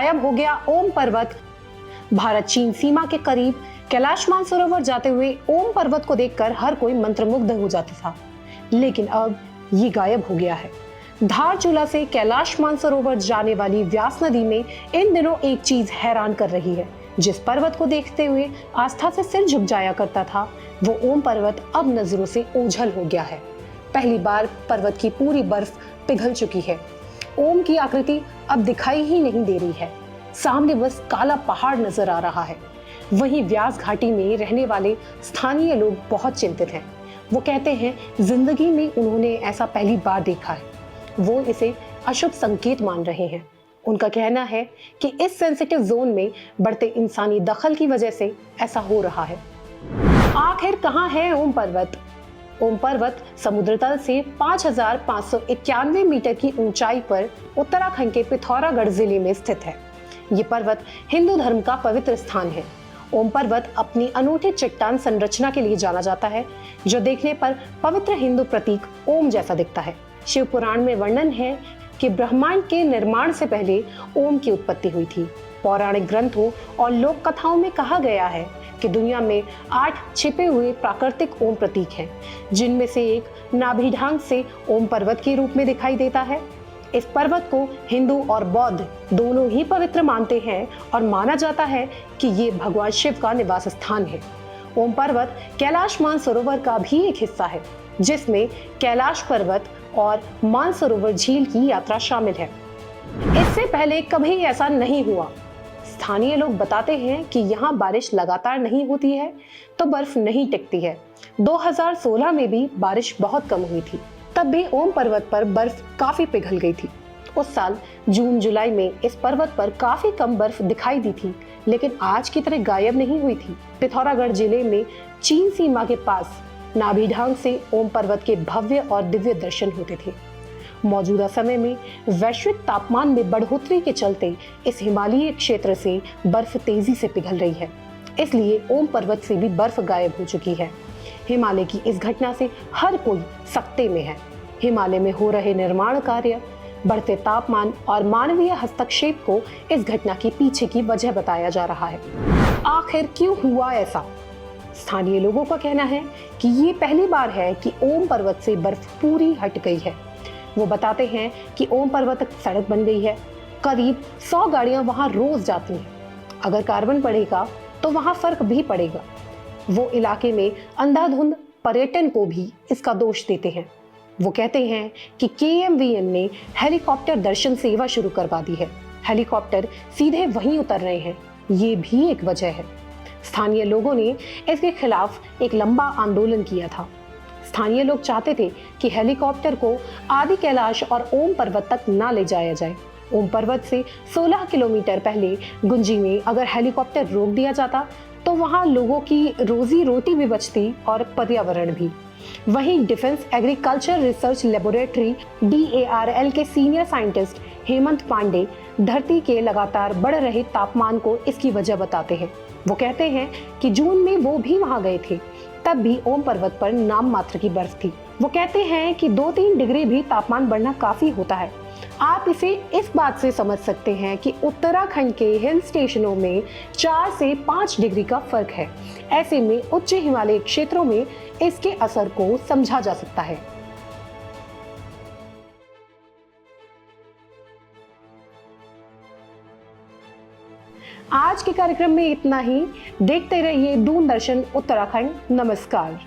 गायब हो गया ओम पर्वत। भारत चीन सीमा के करीब कैलाश मानसरोवर जाते हुए ओम पर्वत को देखकर हर कोई मंत्रमुग्ध हो जाता था, लेकिन अब ये गायब हो गया है। धारचूला से कैलाश मानसरोवर जाने वाली व्यास नदी में इन दिनों एक चीज हैरान कर रही है। जिस पर्वत को देखते हुए आस्था से सिर झुक जाया करता था, वो ओम पर्वत अब नजरों से ओझल हो गया है। पहली बार पर्वत की पूरी बर्फ पिघल चुकी है। ओम की आकृति अब दिखाई ही नहीं दे रही है। सामने बस काला पहाड़ नजर आ रहा है। वहीं व्यास घाटी में रहने वाले स्थानीय लोग बहुत चिंतित हैं। वो कहते हैं जिंदगी में उन्होंने ऐसा पहली बार देखा है। वो इसे अशुभ संकेत मान रहे हैं। उनका कहना है कि इस सेंसिटिव जोन में बढ़ते इंसानी दखल की वजह से ऐसा हो रहा है। आखिर कहाँ है ओम पर्वत? ओम पर्वत समुद्र तल से 5,591 मीटर की ऊंचाई पर उत्तराखंड के पिथौरागढ़ जिले में स्थित है। ये पर्वत हिंदू धर्म का पवित्र स्थान है। ओम पर्वत अपनी अनूठी चट्टान संरचना के लिए जाना जाता है, जो देखने पर पवित्र हिंदू प्रतीक ओम जैसा दिखता है। शिव पुराण में वर्णन है कि ब्रह्मांड के निर्माण से पहले ओम की उत्पत्ति हुई थी। पौराणिक ग्रंथों और लोक कथाओं में कहा गया है कि दुनिया में 8 छिपे हुए प्राकृतिक ओम प्रतीक हैं, जिनमें से एक नाभिढांग से ओम पर्वत के रूप में दिखाई देता है। इस पर्वत को हिंदू और बौद्ध दोनों ही पवित्र मानते हैं और माना जाता है कि ये भगवान शिव का निवास स्थान है। ओम पर्वत कैलाश मानसरोवर का भी एक हिस्सा है, जिसमें कैलाश पर्वत और मानसरोवर झील की यात्रा शामिल है। इससे पहले कभी ऐसा नहीं हुआ। स्थानीय लोग बताते हैं कि यहाँ बारिश लगातार नहीं होती है तो बर्फ नहीं टिकती है। 2016 में भी बारिश बहुत कम हुई थी, तब भी ओम पर्वत पर बर्फ काफी पिघल गई थी। उस साल जून जुलाई में इस पर्वत पर काफी कम बर्फ दिखाई दी थी, लेकिन आज की तरह गायब नहीं हुई थी। पिथौरागढ़ जिले में चीन सीमा के पास नाभिढांग से ओम पर्वत के भव्य और दिव्य दर्शन होते थे। मौजूदा समय में वैश्विक तापमान में बढ़ोतरी के चलते इस हिमालयी क्षेत्र से बर्फ तेजी से पिघल रही है, इसलिए ओम पर्वत से भी बर्फ गायब हो चुकी है। हिमालय की इस घटना से हर कोई सकते में है। हिमालय में हो रहे निर्माण कार्य, बढ़ते तापमान और मानवीय हस्तक्षेप को इस घटना के पीछे की वजह बताया जा रहा है। आखिर क्यों हुआ ऐसा? स्थानीय लोगों का कहना है कि ये पहली बार है कि ओम पर्वत से बर्फ पूरी हट गई है। वो बताते हैं कि ओम पर्वत तक सड़क बन गई है। करीब 100 गाड़ियां वहां रोज जाती हैं। अगर कार्बन बढ़ेगा तो वहां फर्क भी पड़ेगा। वो इलाके में अंधाधुंध पर्यटन को भी इसका दोष देते हैं। वो कहते हैं कि KMVN ने हेलीकॉप्टर दर्शन सेवा शुरू करवा दी है। हेलीकॉप्टर सीधे वहीं उतर रहे हैं, ये भी एक वजह है। स्थानीय लोगों ने इसके खिलाफ एक लंबा आंदोलन किया था। स्थानीय लोग चाहते थे कि हेलीकॉप्टर को आदि कैलाश और ओम पर्वत तक ना ले जाया जाए। ओम पर्वत से 16 किलोमीटर पहले गुंजी में अगर हेलीकॉप्टर रोक दिया जाता तो वहां लोगों की रोजी रोटी भी बचती और पर्यावरण भी। वहीं defence agriculture research laboratory DARL के सीनियर साइंटिस्ट हेमंत पांडे धरती के लगातार बढ़ रहे तापमान को इसकी वजह बताते हैं। वो कहते हैं कि जून में वो भी वहां गए थे, तब भी ओम पर्वत पर नाम मात्र की बर्फ थी। वो कहते हैं कि 2-3 डिग्री भी तापमान बढ़ना काफी होता है। आप इसे इस बात से समझ सकते हैं कि उत्तराखंड के हिल स्टेशनों में 4 से 5 डिग्री का फर्क है। ऐसे में उच्च हिमालयी क्षेत्रों में इसके असर को समझा जा सकता है। आज के कार्यक्रम में इतना ही। देखते रहिए दूरदर्शन उत्तराखंड। नमस्कार।